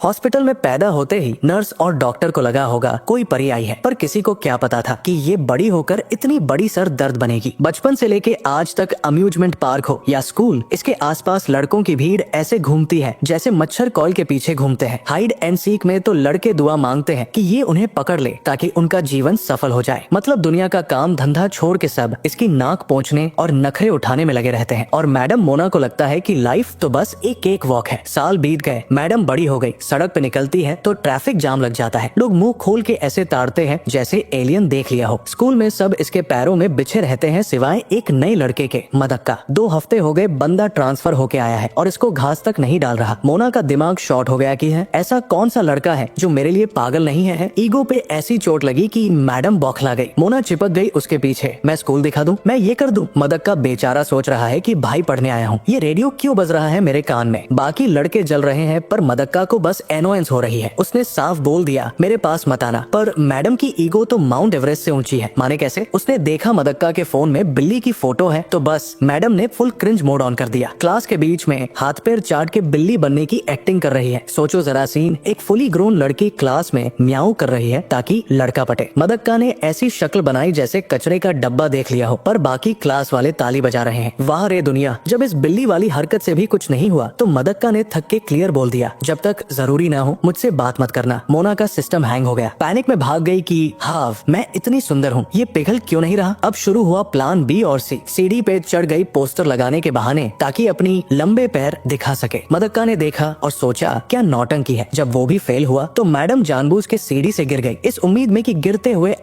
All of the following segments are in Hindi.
हॉस्पिटल में पैदा होते ही नर्स और डॉक्टर को लगा होगा कोई परी आई है, पर किसी को क्या पता था कि ये बड़ी होकर इतनी बड़ी सर दर्द बनेगी। बचपन से लेके आज तक अम्यूजमेंट पार्क हो या स्कूल, इसके आसपास लड़कों की भीड़ ऐसे घूमती है जैसे मच्छर कॉल के पीछे घूमते हैं। हाइड एंड सीक में तो लड़के दुआ मांगते हैं कि ये उन्हें पकड़ ले ताकि उनका जीवन सफल हो जाए। मतलब दुनिया का काम धंधा छोड़ के सब इसकी नाक पोंछने और नखरे उठाने में लगे रहते हैं। और मैडम मोना को लगता है कि लाइफ तो बस एक केक वॉक है। साल बीत गए, मैडम बड़ी हो गई, सड़क पे निकलती है तो ट्रैफिक जाम लग जाता है। लोग मुंह खोल के ऐसे ताड़ते हैं जैसे एलियन देख लिया हो। स्कूल में सब इसके पैरों में बिछे रहते हैं सिवाय एक नए लड़के के, मदक्का। 2 हफ्ते हो गए बंदा ट्रांसफर होके आया है और इसको घास तक नहीं डाल रहा। मोना का दिमाग शॉर्ट हो गया कि है ऐसा कौन सा लड़का है जो मेरे लिए पागल नहीं है। ईगो पे ऐसी चोट लगी कि मैडम बौखला गई। मोना चिपक गई उसके पीछे। मैं स्कूल दिखा दूं, मैं ये कर दूं। मदक्का बेचारा सोच रहा है कि भाई पढ़ने आया हूँ, ये रेडियो क्यों बज रहा है मेरे कान में। बाकी लड़के जल रहे हैं पर मदक्का को बस एनोयंस हो रही है। उसने साफ बोल दिया मेरे पास मत आना, पर मैडम की ईगो तो माउंट एवरेस्ट से ऊंची है। माने कैसे? उसने देखा मदक्का के फोन में बिल्ली की फोटो है तो बस मैडम ने फुल क्रिंज मोड ऑन कर दिया। क्लास के बीच में हाथ पैर चाट के बिल्ली बनने की एक्टिंग कर रही है। सोचो जरा सीन, एक फुली ग्रोन लड़की क्लास में म्याऊ कर रही है ताकि लड़का पटे। मदक्का ने ऐसी शक्ल बनाई जैसे कचरे का डब्बा देख लिया हो, पर बाकी क्लास वाले ताली बजा रहे हैं। वाह रे दुनिया। जब इस बिल्ली वाली हरकत से भी कुछ नहीं हुआ तो मदक्का ने थक के क्लियर बोल दिया, जब तक जरूरी ना हो मुझसे बात मत करना। मोना का सिस्टम हैंग हो गया। पैनिक में भाग गई कि हाँ मैं इतनी सुंदर हूँ, ये पिघल क्यों नहीं रहा। अब शुरू हुआ प्लान बी और सी। सीढ़ी पे चढ़ गई पोस्टर लगाने के बहाने ताकि अपनी लंबे पैर दिखा सके। मदक्का ने देखा और सोचा क्या नौटंकी है। जब वो भी फेल हुआ तो मैडम जानबूझ के सीढ़ी से गिर गई, इस उम्मीद में कि गिरते हुए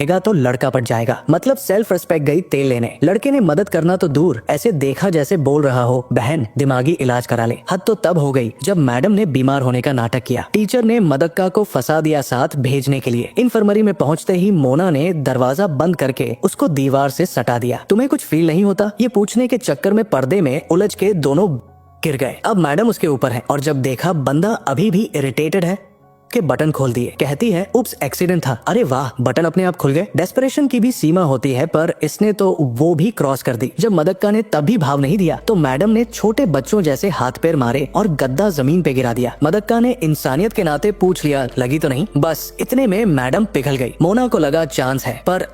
तो लड़का पट जाएगा। मतलब सेल्फ रिस्पेक्ट गई तेल लेने। लड़के ने मदद करना तो दूर, ऐसे देखा जैसे बोल रहा हो बहन दिमागी इलाज करा ले। हद तो तब हो गई जब मैडम ने बीमार होने का नाटक किया। टीचर ने मदक्का को फंसा दिया साथ भेजने के लिए। इन्फर्मरी में पहुंचते ही मोना ने दरवाजा बंद करके उसको दीवार से सटा दिया। तुम्हें कुछ फील नहीं होता? ये पूछने के चक्कर में पर्दे में उलझ के दोनों गिर गए। अब मैडम उसके ऊपर है और जब देखा बंदा अभी भी इरिटेटेड है के बटन खोल दिए। कहती है उप्स एक्सीडेंट था। अरे वाह, बटन अपने आप खुल गए। डेस्परेशन की भी सीमा होती है पर इसने तो वो भी क्रॉस कर दी। जब मदक्का ने तब भी भाव नहीं दिया तो मैडम ने छोटे बच्चों जैसे हाथ पैर मारे और गद्दा जमीन पे गिरा दिया। मदक्का ने इंसानियत के नाते पूछ लिया लगी तो नहीं। बस इतने में मैडम पिघल गई। मोना को लगा चांस है पर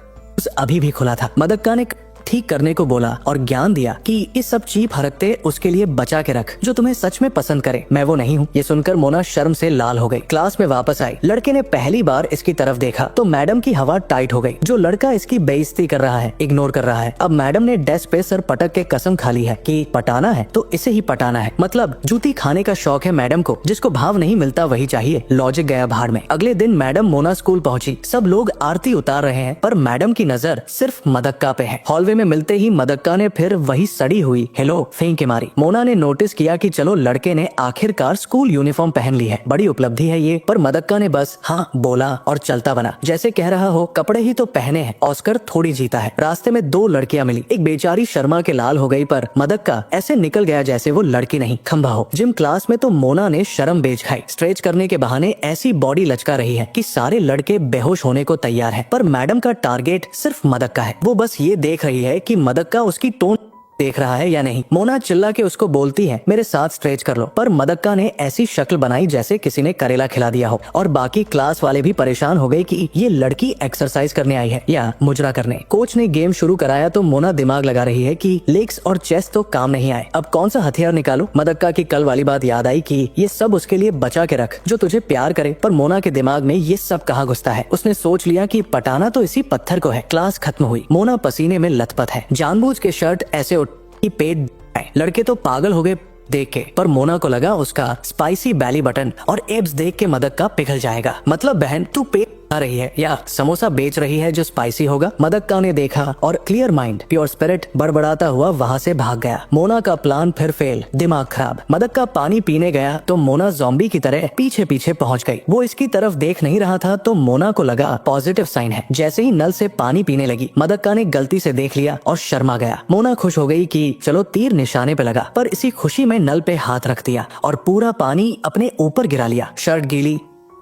अभी भी खुला था। मदक्का ने ठीक करने को बोला और ज्ञान दिया कि ये सब चीप हरकतें उसके लिए बचा के रख जो तुम्हें सच में पसंद करे। मैं वो नहीं हूँ। ये सुनकर मोना शर्म से लाल हो गई। क्लास में वापस आई। लड़के ने पहली बार इसकी तरफ देखा तो मैडम की हवा टाइट हो गई। जो लड़का इसकी बेइज्जती कर रहा है, इग्नोर कर रहा है। अब मैडम ने डेस्क पे सर पटक के कसम खा ली है कि पटाना है तो इसे ही पटाना है। मतलब जूती खाने का शौक है मैडम को। जिसको भाव नहीं मिलता वही चाहिए। लॉजिक गया भाड़ में। अगले दिन मैडम मोना स्कूल पहुंची। सब लोग आरती उतार रहे हैं पर मैडम की नजर सिर्फ मदक्का पे है। हॉलवे में मिलते ही मदक्का ने फिर वही सड़ी हुई हेलो फेंक के मारी। मोना ने नोटिस किया कि चलो लड़के ने आखिरकार स्कूल यूनिफॉर्म पहन ली है, बड़ी उपलब्धि है ये। पर मदक्का ने बस हाँ बोला और चलता बना जैसे कह रहा हो कपड़े ही तो पहने हैं, ऑस्कर थोड़ी जीता है। रास्ते में 2 लड़कियां मिली। एक बेचारी शर्मा के लाल हो गई पर मदक्का ऐसे निकल गया जैसे वो लड़की नहीं खंभा हो। जिम क्लास में तो मोना ने शर्म बेच खाई। स्ट्रेच करने के बहाने ऐसी बॉडी लचका रही है कि सारे लड़के बेहोश होने को तैयार है। पर मैडम का टारगेट सिर्फ मदक्का है। वो बस ये देख रही है कि मदक्का उसकी टोन देख रहा है या नहीं। मोना चिल्ला के उसको बोलती है मेरे साथ स्ट्रेच कर लो, पर मदक्का ने ऐसी शक्ल बनाई जैसे किसी ने करेला खिला दिया हो। और बाकी क्लास वाले भी परेशान हो गए कि ये लड़की एक्सरसाइज करने आई है या मुजरा करने। कोच ने गेम शुरू कराया तो मोना दिमाग लगा रही है कि लेग्स और चेस्ट तो काम नहीं आए, अब कौन सा हथियार निकालूं। मदक्का की कल वाली बात याद आई कि ये सब उसके लिए बचा के रख जो तुझे प्यार करे। पर मोना के दिमाग में ये सब कहाँ घुसता है। उसने सोच लिया कि पटाना तो इसी पत्थर को है। क्लास खत्म हुई। मोना पसीने में लथपथ है। जानबूझ के शर्ट ऐसे कि पेट। लड़के तो पागल हो गए देख के, पर मोना को लगा उसका स्पाइसी बैली बटन और एब्स देख के मदक्का पिघल जाएगा। मतलब बहन तू पेट आ रही है या समोसा बेच रही है जो स्पाइसी होगा। मदक्का ने देखा और क्लियर माइंड प्योर स्पिरिट बड़बड़ाता हुआ वहाँ से भाग गया। मोना का प्लान फिर फेल, दिमाग खराब। मदक्का पानी पीने गया तो मोना ज़ॉम्बी की तरह पीछे पीछे पहुंच गई। वो इसकी तरफ देख नहीं रहा था तो मोना को लगा पॉजिटिव साइन है। जैसे ही नल से पानी पीने लगी मदक्का ने गलती से देख लिया और शर्मा गया। मोना खुश हो गई कि चलो तीर निशाने पे लगा, पर इसी खुशी में नल पे हाथ रख दिया और पूरा पानी अपने ऊपर गिरा लिया। शर्ट गीली,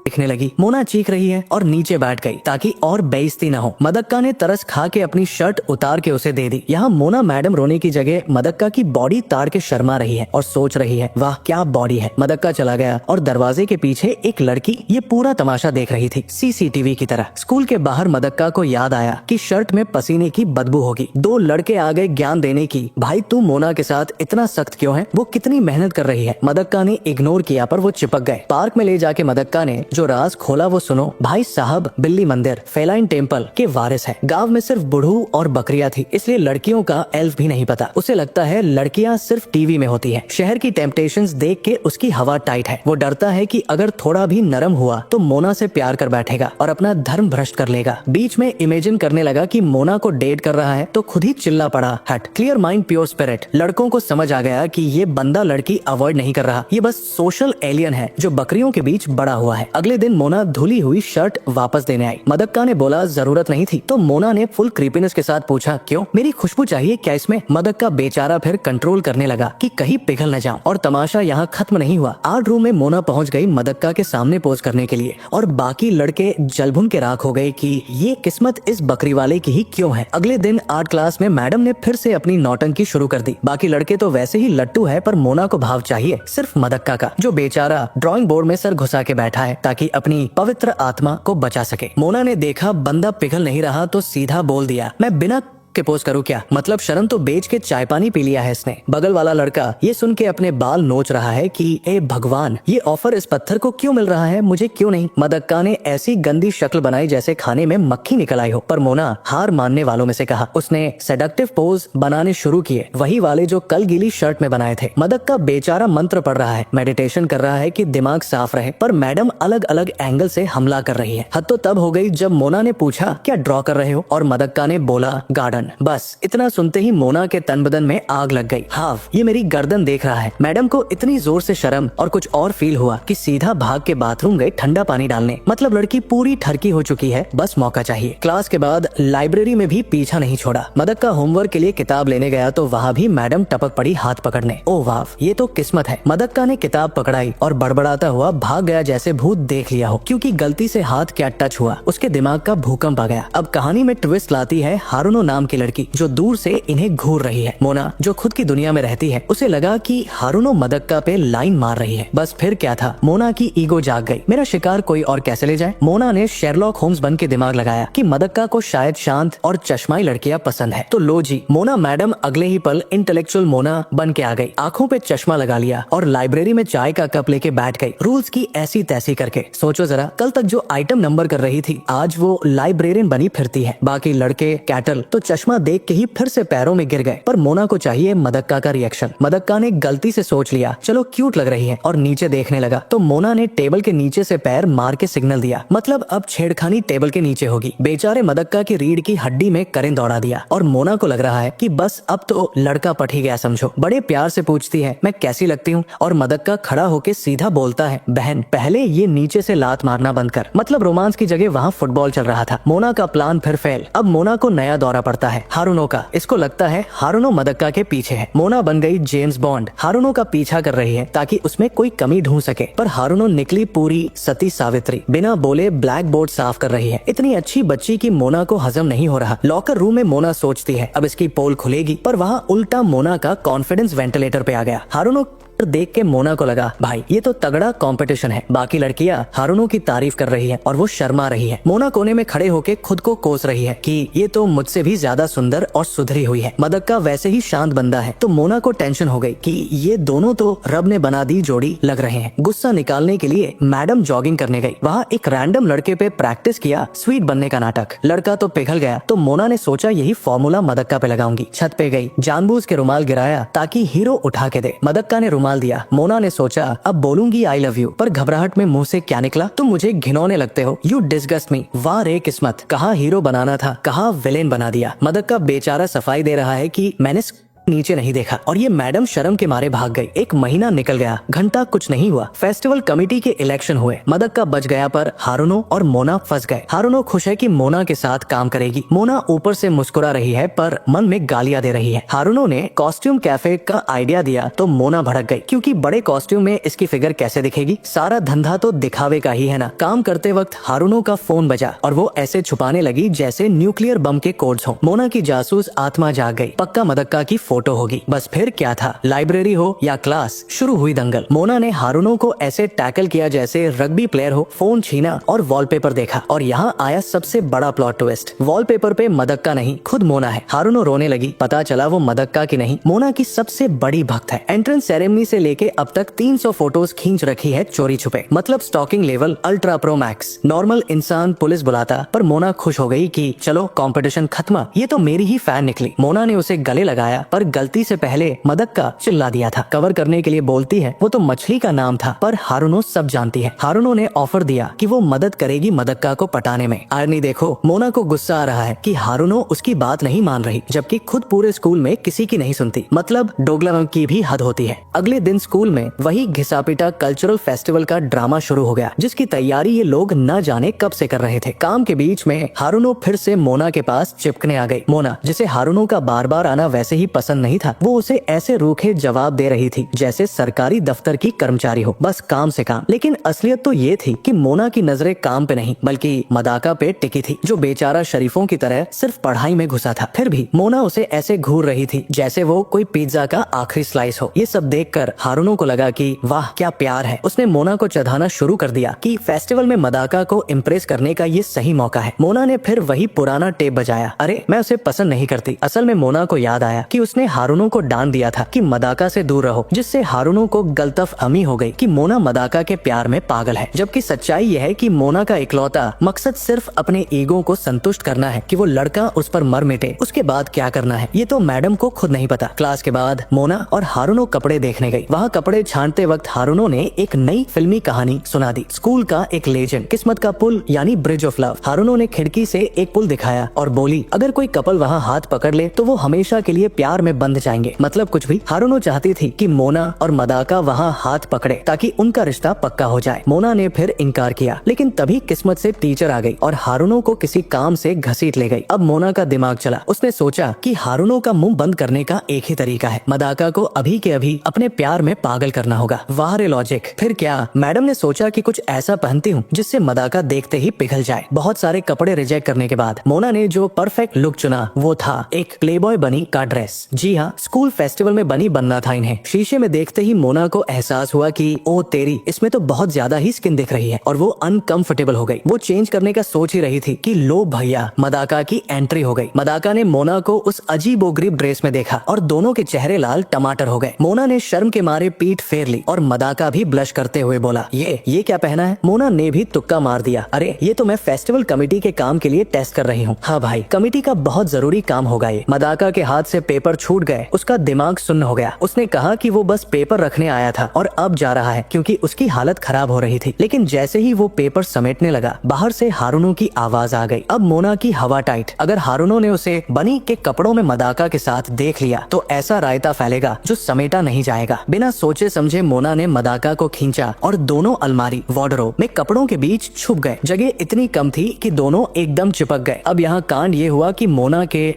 दिखने लगी। मोना चीख रही है और नीचे बैठ गई ताकि और बेइज्जती न हो। मदक्का ने तरस खा के अपनी शर्ट उतार के उसे दे दी। यहाँ मोना मैडम रोने की जगह मदक्का की बॉडी ताड़ के शर्मा रही है और सोच रही है, वाह क्या बॉडी है। मदक्का चला गया और दरवाजे के पीछे एक लड़की ये पूरा तमाशा देख रही थी, सीसीटीवी की तरह। स्कूल के बाहर मदक्का को याद आया कि शर्ट में पसीने की बदबू होगी। दो लड़के आ गए ज्ञान देने की, भाई तू मोना के साथ इतना सख्त क्यों है, वो कितनी मेहनत कर रही है। मदक्का ने इग्नोर किया पर वो चिपक गए। पार्क में ले जाके मदक्का ने जो राज खोला वो सुनो। भाई साहब बिल्ली मंदिर फेलाइन टेम्पल के वारिस है। गांव में सिर्फ बुढ़ू और बकरियां थी, इसलिए लड़कियों का एल्फ भी नहीं पता। उसे लगता है लड़कियां सिर्फ टीवी में होती है। शहर की टेम्पटेशंस देख के उसकी हवा टाइट है। वो डरता है कि अगर थोड़ा भी नरम हुआ तो मोना से प्यार कर बैठेगा और अपना धर्म भ्रष्ट कर लेगा। बीच में इमेजिन करने लगा कि मोना को डेट कर रहा है तो खुद ही चिल्ला पड़ा, हट। Clear mind pure spirit. लड़कों को समझ आ गया कि ये बंदा लड़की अवॉइड नहीं कर रहा, ये बस सोशल एलियन है जो बकरियों के बीच बड़ा हुआ है। अगले दिन मोना धुली हुई शर्ट वापस देने आई। मदक्का ने बोला जरूरत नहीं थी, तो मोना ने फुल क्रीपीनेस के साथ पूछा, क्यों, मेरी खुशबू चाहिए क्या इसमें। मदक्का बेचारा फिर कंट्रोल करने लगा कि कहीं पिघल न जाऊं। और तमाशा यहाँ खत्म नहीं हुआ। आर्ट रूम में मोना पहुंच गई मदक्का के सामने पोज करने के लिए और बाकी लड़के जलभुन के राख हो गए कि ये किस्मत इस बकरी वाले की ही क्यों है। अगले दिन आर्ट क्लास में मैडम ने फिर से अपनी नौटंकी शुरू कर दी। बाकी लड़के तो वैसे ही लट्टू है, पर मोना को भाव चाहिए सिर्फ मदक्का का, जो बेचारा ड्राइंग बोर्ड में सर घुसा के बैठा है ताकि अपनी पवित्र आत्मा को बचा सके। मोना ने देखा बंदा पिघल नहीं रहा तो सीधा बोल दिया, मैं बिना के पोज करूं क्या, मतलब शर्म तो बेच के चाय पानी पी लिया है इसने। बगल वाला लड़का ये सुन के अपने बाल नोच रहा है कि ए भगवान, ये ऑफर इस पत्थर को क्यों मिल रहा है, मुझे क्यों नहीं। मदक्का ने ऐसी गंदी शक्ल बनाई जैसे खाने में मक्खी निकल आई हो, पर मोना हार मानने वालों में से कहा। उसने सेडक्टिव पोज बनाने शुरू किए, वही वाले जो कल गीली शर्ट में बनाए थे। मदक्का बेचारा मंत्र पढ़ रहा है, मेडिटेशन कर रहा है कि दिमाग साफ रहे, पर मैडम अलग अलग एंगल से हमला कर रही है। हद तो तब हो गई जब मोना ने पूछा, क्या ड्रॉ कर रहे हो, और मदक्का ने बोला गार्डन। बस इतना सुनते ही मोना के तन बदन में आग लग गई। हाव, ये मेरी गर्दन देख रहा है। मैडम को इतनी जोर से शर्म और कुछ और फील हुआ कि सीधा भाग के बाथरूम गए ठंडा पानी डालने। मतलब लड़की पूरी ठरकी हो चुकी है, बस मौका चाहिए। क्लास के बाद लाइब्रेरी में भी पीछा नहीं छोड़ा। मदक्का होमवर्क के लिए किताब लेने गया तो वहाँ भी मैडम टपक पड़ी हाथ पकड़ने। ओ वाह, ये तो किस्मत है। मदक्का ने किताब पकड़ाई और बड़बड़ाता हुआ भाग गया जैसे भूत देख लिया हो, क्योंकि गलती से हाथ क्या टच हुआ, उसके दिमाग का भूकंप आ गया। अब कहानी में ट्विस्ट लाती है हारुनो नाम की लड़की जो दूर से इन्हें घूर रही है। मोना जो खुद की दुनिया में रहती है, उसे लगा कि हारुनो मदक्का पे लाइन मार रही है। बस फिर क्या था, मोना की ईगो जाग गई, मेरा शिकार कोई और कैसे ले जाए। मोना ने शेरलॉक होम्स बन के दिमाग लगाया कि मदक्का को शायद शांत और चश्माई लड़कियां पसंद है। तो लो जी, मोना मैडम अगले ही पल इंटेलेक्चुअल मोना बन के आ गई। आंखों पे चश्मा लगा लिया और लाइब्रेरी में चाय का कप लेके बैठ गई, रूल्स की ऐसी तैसी करके। सोचो जरा, कल तक जो आइटम नंबर कर रही थी, आज वो लाइब्रेरियन बनी फिरती है। बाकी लड़के कैटल तो चश्मा देख के ही फिर से पैरों में गिर गए। पर मोना को चाहिए मदक्का का रिएक्शन। मदक्का ने गलती से सोच लिया चलो क्यूट लग रही है और नीचे देखने लगा, तो मोना ने टेबल के नीचे से पैर मार के सिग्नल दिया, मतलब अब छेड़खानी टेबल के नीचे होगी। बेचारे मदक्का की रीढ़ की हड्डी में करंट दौड़ा दिया और मोना को लग रहा है कि बस अब तो लड़का पट ही गया समझो। बड़े प्यार से पूछती है, मैं कैसी लगती हूँ, और मदक्का खड़ा होके सीधा बोलता है, बहन पहले ये नीचे से लात मारना बंद कर। मतलब रोमांस की जगह वहाँ फुटबॉल चल रहा था। मोना का प्लान फिर फेल। अब मोना को नया दौरा पड़ता है हारुनो का। इसको लगता है हारुनो मदक्का के पीछे है। मोना बन गई जेम्स बॉन्ड, हारुनो का पीछा कर रही है ताकि उसमें कोई कमी ढूंढ सके। पर हारुनो निकली पूरी सती सावित्री, बिना बोले ब्लैक बोर्ड साफ कर रही है। इतनी अच्छी बच्ची की मोना को हजम नहीं हो रहा। लॉकर रूम में मोना सोचती है अब इसकी पोल खुलेगी, पर वहाँ उल्टा मोना का कॉन्फिडेंस वेंटिलेटर पे आ गया। हारुनो देख के मोना को लगा, भाई ये तो तगड़ा कंपटीशन है। बाकी लड़कियां हारुनो की तारीफ कर रही है और वो शर्मा रही है। मोना कोने में खड़े होके खुद को कोस रही है कि ये तो मुझसे भी ज्यादा सुंदर और सुधरी हुई है। मदक्का वैसे ही शांत बंदा है, तो मोना को टेंशन हो गई कि ये दोनों तो रब ने बना दी जोड़ी लग रहे हैं। गुस्सा निकालने के लिए मैडम जॉगिंग करने गई। वहाँ एक रैंडम लड़के पे प्रैक्टिस किया स्वीट बनने का नाटक। लड़का तो पिघल गया, तो मोना ने सोचा यही फॉर्मूला मदक्का पे लगाऊंगी। छत पे गई, जानबूझ के रुमाल गिराया ताकि हीरो उठा के दे। मदक्का ने रुमाल दिया। मोना ने सोचा अब बोलूंगी आई लव यू, पर घबराहट में मुंह से क्या निकला, तुम मुझे घिनौने लगते हो, यू डिस्गस्ट मी। वाह रे किस्मत, कहाँ हीरो बनाना था, कहाँ विलेन बना दिया। मदक्का बेचारा सफाई दे रहा है कि मैंने नीचे नहीं देखा और ये मैडम शर्म के मारे भाग गई। एक महीना निकल गया, घंटा कुछ नहीं हुआ। फेस्टिवल कमेटी के इलेक्शन हुए। मदक्का बच गया पर हारुनो और मोना फंस गए। हारुनो खुश है कि मोना के साथ काम करेगी। मोना ऊपर से मुस्कुरा रही है पर मन में गालियां दे रही है। हारुनो ने कॉस्ट्यूम कैफे का आइडिया दिया तो मोना भड़क गई, क्योंकि बड़े कॉस्ट्यूम में इसकी फिगर कैसे दिखेगी। सारा धंधा तो दिखावे का ही है ना। काम करते वक्त हारुनो का फोन बजा और वो ऐसे छुपाने लगी जैसे न्यूक्लियर बम के कोड्स हो। मोना की जासूस आत्मा जाग गई। पक्का मदक्का की फोटो होगी। बस फिर क्या था, लाइब्रेरी हो या क्लास, शुरू हुई दंगल। मोना ने हारुनो को ऐसे टैकल किया जैसे रग्बी प्लेयर हो। फोन छीना और वॉलपेपर देखा और यहाँ आया सबसे बड़ा प्लॉट ट्विस्ट। वॉलपेपर पे मदक्का नहीं, खुद मोना है। हारुनो रोने लगी। पता चला वो मदक्का की नहीं, मोना की सबसे बड़ी भक्त है। एंट्रेंस सेरेमनी से लेके अब तक 300 फोटोज खींच रखी है चोरी छुपे। मतलब stalking level ultra pro max. Normal इंसान पुलिस बुलाता, पर मोना खुश हो गई कि चलो कंपटीशन खत्म, ये तो मेरी ही फैन निकली। मोना ने उसे गले लगाया पर गलती से पहले मदक्का चिल्ला दिया था। कवर करने के लिए बोलती है वो तो मछली का नाम था, पर हारुनो सब जानती है। हारुनो ने ऑफर दिया कि वो मदद करेगी मदक्का को पटाने में। आर्नी देखो, मोना को गुस्सा आ रहा है कि हारुनो उसकी बात नहीं मान रही, जबकि खुद पूरे स्कूल में किसी की नहीं सुनती। मतलब डोगलाम की भी हद होती है। अगले दिन स्कूल में वही घिसापिटा कल्चरल फेस्टिवल का ड्रामा शुरू हो गया, जिसकी तैयारी ये लोग न जाने कब से कर रहे थे। काम के बीच में हारुनो फिर से मोना के पास चिपकने आ गई। मोना, जिसे हारुनो का बार बार आना वैसे ही पसंद नहीं था, वो उसे ऐसे रूखे जवाब दे रही थी जैसे सरकारी दफ्तर की कर्मचारी हो, बस काम से काम। लेकिन असलियत तो ये थी कि मोना की नजरें काम पे नहीं बल्कि मदाका पे टिकी थी, जो बेचारा शरीफों की तरह सिर्फ पढ़ाई में घुसा था। फिर भी मोना उसे ऐसे घूर रही थी जैसे वो कोई पिज्जा का आखिरी स्लाइस हो। ये सब देखकर हारुनो को लगा कि वाह क्या प्यार है। उसने मोना को चढ़ाना शुरू कर दिया कि फेस्टिवल में मदाका को इम्प्रेस करने का ये सही मौका है। मोना ने फिर वही पुराना टेप बजाया। अरे मैं उसे पसंद नहीं करती। असल में मोना को याद आया कि उसने हारुनो को डांट दिया था कि मदाका से दूर रहो, जिससे हारुनो को गलतफहमी हो गई कि मोना मदाका के प्यार में पागल है। जबकि सच्चाई यह है कि मोना का इकलौता मकसद सिर्फ अपने ईगो को संतुष्ट करना है कि वो लड़का उस पर मर मिटे। उसके बाद क्या करना है ये तो मैडम को खुद नहीं पता। क्लास के बाद मोना और हारुनो कपड़े देखने गई। वहाँ कपड़े छांटते वक्त हारुनो ने एक नई फिल्मी कहानी सुना दी। स्कूल का एक लेजेंड, किस्मत का पुल यानी ब्रिज ऑफ लव। हारुनो ने खिड़की से एक पुल दिखाया और बोली अगर कोई कपल वहाँ हाथ पकड़ ले तो वो हमेशा के लिए प्यार में बंध जाएंगे। मतलब कुछ भी। हारुनो चाहती थी कि मोना और मदाका वहाँ हाथ पकड़े ताकि उनका रिश्ता पक्का हो जाए। मोना ने फिर इनकार किया, लेकिन तभी किस्मत से टीचर आ गई और हारुनो को किसी काम से घसीट ले गई। अब मोना का दिमाग चला। उसने सोचा कि हारुनो का मुंह बंद करने का एक ही तरीका है, मदाका को अभी के अभी अपने प्यार में पागल करना होगा। वाह रे लॉजिक। फिर क्या, मैडम ने सोचा कि कुछ ऐसा पहनती हूँ जिससे मदाका देखते ही पिघल जाए। बहुत सारे कपड़े रिजेक्ट करने के बाद मोना ने जो परफेक्ट लुक चुना वो था एक प्लेबॉय बनी का ड्रेस। जी हाँ, स्कूल फेस्टिवल में बनी बनना था इन्हें। शीशे में देखते ही मोना को एहसास हुआ कि ओ तेरी, इसमें तो बहुत ज्यादा ही स्किन दिख रही है और वो अनकंफर्टेबल हो गई। वो चेंज करने का सोच ही रही थी कि लो भैया, मदाका की एंट्री हो गई। मदाका ने मोना को उस अजीबोगरीब ड्रेस में देखा और दोनों के चेहरे लाल टमाटर हो गए। मोना ने शर्म के मारे पीठ फेर ली और मदाका भी ब्लश करते हुए बोला ये क्या पहना है। मोना ने भी तुक्का मार दिया, अरे ये तो मैं फेस्टिवल कमेटी के काम के लिए टेस्ट कर रही हूँ। हाँ भाई, कमेटी का बहुत जरूरी काम होगा ये। मदाका के हाथ से पेपर छूट गए। उसका दिमाग सुन्न हो गया। उसने कहा कि वो बस पेपर रखने आया था और अब जा रहा है क्योंकि उसकी हालत खराब हो रही थी। लेकिन जैसे ही वो पेपर समेटने लगा, बाहर से हारुनो की आवाज आ गई। अब मोना की हवा टाइट। अगर हारुनो ने उसे बनी के कपड़ों में मदाका के साथ देख लिया तो ऐसा रायता फैलेगा जो समेटा नहीं जाएगा। बिना सोचे समझे मोना ने मदाका को खींचा और दोनों अलमारी वार्डरोब में कपड़ों के बीच छुप गए। जगह इतनी कम थी कि दोनों एकदम चिपक गए। अब यहाँ कांड ये हुआ कि मोना के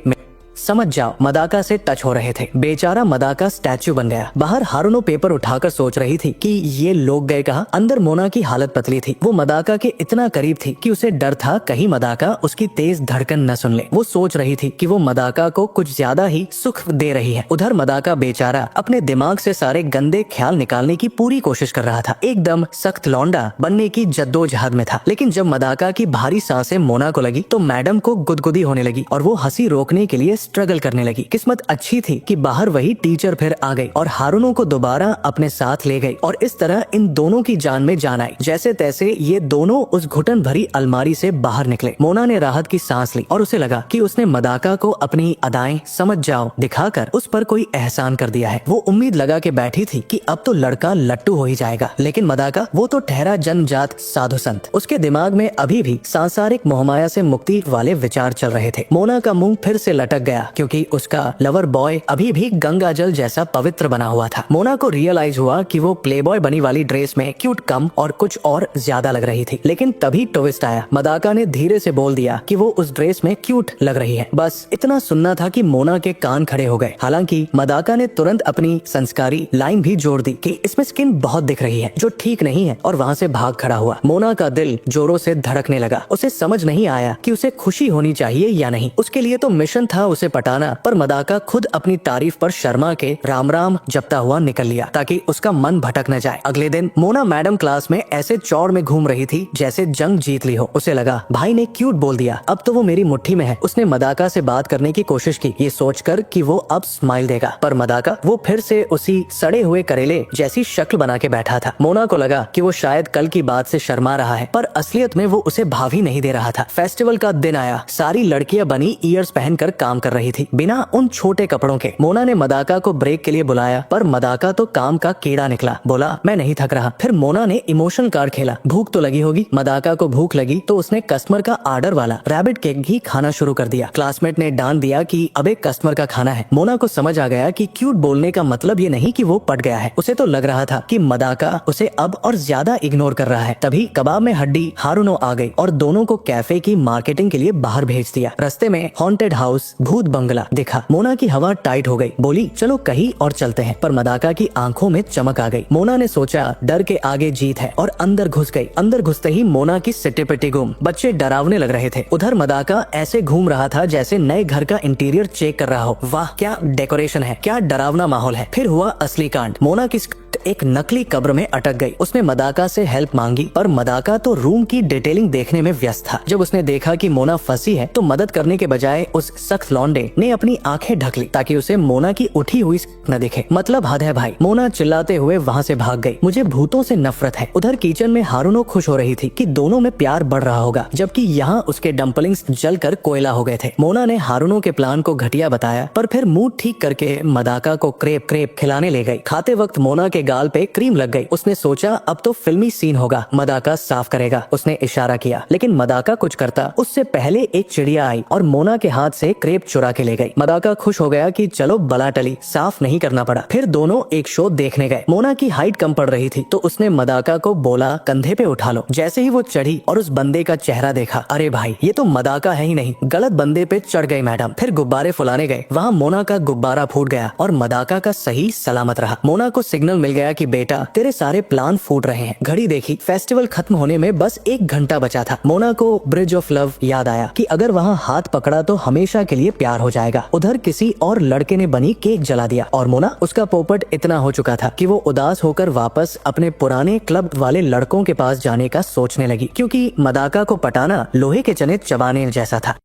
समझ जाओ मदाका से टच हो रहे थे। बेचारा मदाका स्टैचू बन गया। बाहर हारुनो पेपर उठाकर सोच रही थी कि ये लोग गए कहाँ। अंदर मोना की हालत पतली थी। वो मदाका के इतना करीब थी कि उसे डर था कहीं मदाका उसकी तेज धड़कन न सुन ले। वो सोच रही थी कि वो मदाका को कुछ ज्यादा ही सुख दे रही है। उधर मदाका बेचारा अपने दिमाग से सारे गंदे ख्याल निकालने की पूरी कोशिश कर रहा था। एकदम सख्त लौंडा बनने की जद्दोजहद में था। लेकिन जब मदाका की भारी सांसें मोना को लगी तो मैडम को गुदगुदी होने लगी और वो हंसी रोकने के लिए स्ट्रगल करने लगी। किस्मत अच्छी थी कि बाहर वही टीचर फिर आ गई और हारुनो को दोबारा अपने साथ ले गई और इस तरह इन दोनों की जान में जान आई। जैसे तैसे ये दोनों उस घुटन भरी अलमारी से बाहर निकले। मोना ने राहत की सांस ली और उसे लगा कि उसने मदाका को अपनी अदाएं समझ जाओ दिखाकर उस पर कोई एहसान कर दिया है। वो उम्मीद लगा के बैठी थी कि अब तो लड़का लट्टू हो ही जाएगा। लेकिन मदाका, वो तो ठहरा जन्मजात साधु संत। उसके दिमाग में अभी भी सांसारिक मोहमाया से मुक्ति वाले विचार चल रहे थे। मोना का मुंह फिर से लटक गया क्योंकि उसका लवर बॉय अभी भी गंगा जल जैसा पवित्र बना हुआ था। मोना को रियलाइज हुआ कि वो प्लेबॉय बनी वाली ड्रेस में क्यूट कम और कुछ और ज्यादा लग रही थी। लेकिन तभी ट्विस्ट आया। मदाका ने धीरे से बोल दिया कि वो उस ड्रेस में क्यूट लग रही है। बस इतना सुनना था कि मोना के कान खड़े हो गए। हालांकि मदाका ने तुरंत अपनी संस्कारी लाइन भी जोड़ दी कि इसमें स्किन बहुत दिख रही है जो ठीक नहीं है, और वहाँ से भाग खड़ा हुआ। मोना का दिल जोरों से धड़कने लगा। उसे समझ नहीं आया कि उसे खुशी होनी चाहिए या नहीं। उसके लिए तो मिशन था उसे पटाना, पर मदाका खुद अपनी तारीफ पर शर्मा के राम राम जपता हुआ निकल लिया ताकि उसका मन भटक न जाए। अगले दिन मोना मैडम क्लास में ऐसे चौड़ में घूम रही थी जैसे जंग जीत ली हो। उसे लगा भाई ने क्यूट बोल दिया, अब तो वो मेरी मुट्ठी में है। उसने मदाका से बात करने की कोशिश की, ये सोचकर कि वो अब स्माइल देगा, पर मदाका वो फिर से उसी सड़े हुए करेले जैसी शक्ल बना के बैठा था। मोना को लगा कि वो शायद कल की बात से शर्मा रहा है, पर असलियत में वो उसे भाव ही नहीं दे रहा था। फेस्टिवल का दिन आया। सारी लड़कियां बनी ईयर्स पहनकर काम कर रही थी, बिना उन छोटे कपड़ों के। मोना ने मदाका को ब्रेक के लिए बुलाया, पर मदाका तो काम का कीड़ा निकला। बोला मैं नहीं थक रहा। फिर मोना ने इमोशनल कार्ड खेला। भूख तो लगी होगी। मदाका को भूख लगी तो उसने कस्टमर का ऑर्डर वाला रैबिट केक ही खाना शुरू कर दिया। क्लासमेट ने डांट दिया कि अब एक कस्टमर का खाना है। मोना को समझ आ गया कि क्यूट बोलने का मतलब ये नहीं कि वो पट गया है। उसे तो लग रहा था कि मदाका उसे अब और ज्यादा इग्नोर कर रहा है। तभी कबाब में हड्डी हारुनो आ गई और दोनों को कैफे की मार्केटिंग के लिए बाहर भेज दिया। रास्ते में हॉन्टेड हाउस भूत बंगला दिखा। मोना की हवा टाइट हो गई। बोली चलो कहीं और चलते हैं, पर मदाका की आंखों में चमक आ गई। मोना ने सोचा डर के आगे जीत है और अंदर घुस गई। अंदर घुसते ही मोना की सिट्टी पिट्टी गुम। बच्चे डरावने लग रहे थे। उधर मदाका ऐसे घूम रहा था जैसे नए घर का इंटीरियर चेक कर रहा हो। वाह क्या डेकोरेशन है, क्या डरावना माहौल है। फिर हुआ असली कांड। मोना की एक नकली कब्र में अटक गई। उसने मदाका से हेल्प मांगी, पर मदाका तो रूम की डिटेलिंग देखने में व्यस्त था। जब उसने देखा कि मोना फंसी है तो मदद करने के बजाय उस सख्त लौंडे ने अपनी आंखें ढक ली ताकि उसे मोना की उठी हुई न दिखे। मतलब हद है भाई। मोना चिल्लाते हुए वहाँ से भाग गई। मुझे भूतों से नफरत है। उधर किचन में हारुनो खुश हो रही थी कि दोनों में प्यार बढ़ रहा होगा, जबकि यहाँ उसके डम्पलिंग्स जलकर कोयला हो गए थे। मोना ने हारुनो के प्लान को घटिया बताया, पर फिर मूड ठीक करके मदाका को क्रेप खिलाने ले गई। खाते वक्त मोना के गाल पे क्रीम लग गई। उसने सोचा अब तो फिल्मी सीन होगा, मदाका साफ करेगा। उसने इशारा किया, लेकिन मदाका कुछ करता उससे पहले एक चिड़िया आई और मोना के हाथ से क्रेप चुरा के ले गई। मदाका खुश हो गया कि चलो बला टली, साफ नहीं करना पड़ा। फिर दोनों एक शो देखने गए। मोना की हाइट कम पड़ रही थी तो उसने मदाका को बोला कंधे पे उठा लो। जैसे ही वो चढ़ी और उस बंदे का चेहरा देखा, अरे भाई ये तो मदाका है ही नहीं, गलत बंदे पे चढ़ गई मैडम। फिर गुब्बारे फुलाने गए। वहाँ मोना का गुब्बारा फूट गया और मदाका का सही सलामत रहा। मोना को सिग्नल मिल गया कि बेटा तेरे सारे प्लान फूट रहे हैं। घड़ी देखी, फेस्टिवल खत्म होने में बस 1 घंटा बचा था। मोना को ब्रिज ऑफ लव याद आया कि अगर वहाँ हाथ पकड़ा तो हमेशा के लिए प्यार हो जाएगा। उधर किसी और लड़के ने बनी केक जला दिया और मोना उसका पोपट इतना हो चुका था कि वो उदास होकर वापस अपने पुराने क्लब वाले लड़कों के पास जाने का सोचने लगी, क्योंकि मदाका को पटाना लोहे के चने चबाने जैसा था।